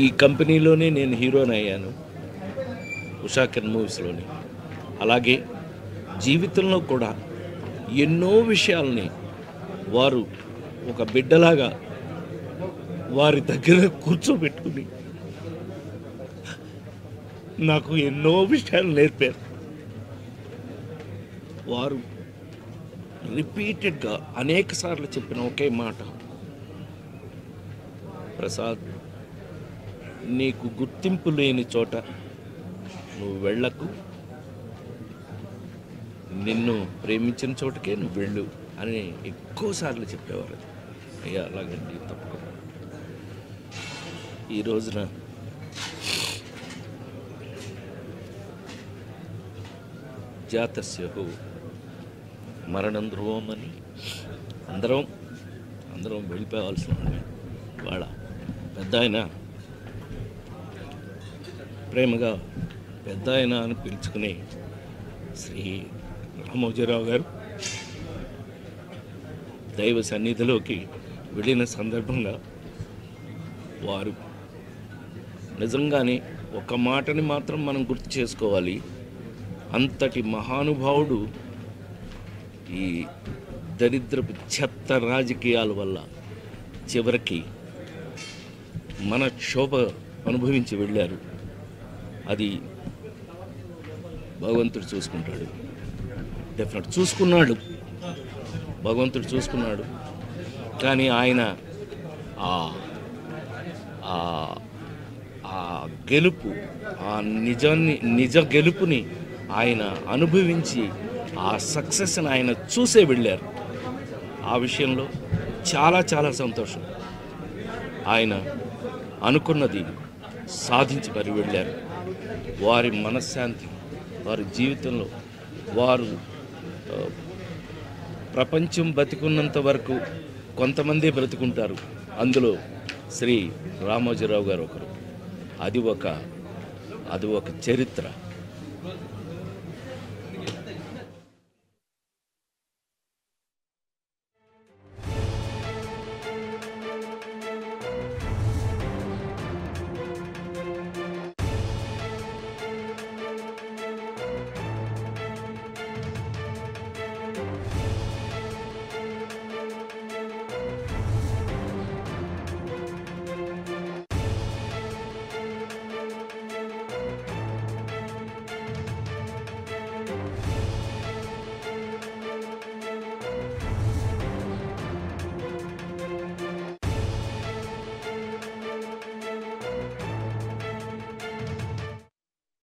ఈ కంపెనీలోనే నేను హీరోని అయ్యాను, ఉషా కిరణ్ మూవీస్లోని. అలాగే జీవితంలో కూడా ఎన్నో విషయాల్ని వారు ఒక బిడ్డలాగా వారి దగ్గర కూర్చోబెట్టుకుని నాకు ఎన్నో విషయాలు నేర్పారు. వారు రిపీటెడ్గా అనేక సార్లు చెప్పిన ఒకే మాట, ప్రసాద్, నీకు గుర్తింపు లేని చోట నువ్వు వెళ్ళకు, నిన్ను ప్రేమించిన చోటకే నువ్వు వెళ్ళు అని ఎక్కువసార్లు చెప్పేవారు. అయ్యా అలాగండి, తప్పకుండా. ఈ రోజున జాతస్యహు మరణం ధ్రువం అని అందరం వెళ్ళిపోవాల్సిన వాళ్ళ పెద్ద ఆయన, ప్రేమగా పెద్ద ఆయన అని పిలుచుకునే శ్రీ రామోజీరావు గారు దైవ సన్నిధిలోకి వెళ్ళిన సందర్భంగా వారు నిజంగానే ఒక మాటని మాత్రం మనం గుర్తు చేసుకోవాలి. అంతటి మహానుభావుడు ఈ దరిద్రపు చెత్త రాజకీయాల వల్ల చివరికి మన క్షోభ అనుభవించి వెళ్ళారు. అది భగవంతుడు చూసుకుంటాడు, డెఫినెట్ చూసుకున్నాడు, భగవంతుడు చూసుకున్నాడు. కానీ ఆయన ఆ గెలుపు, ఆ నిజ గెలుపుని ఆయన అనుభవించి ఆ సక్సెస్ని ఆయన చూసే వెళ్ళారు. ఆ విషయంలో చాలా చాలా సంతోషం. ఆయన అనుకున్నది సాధించి మరి వెళ్ళారు. వారి మనశ్శాంతి, వారి జీవితంలో వారు ప్రపంచం బతికున్నంత వరకు కొంతమంది బ్రతుకుంటారు, అందులో శ్రీ రామోజీరావు గారు ఒకరు. అది ఒక చరిత్ర.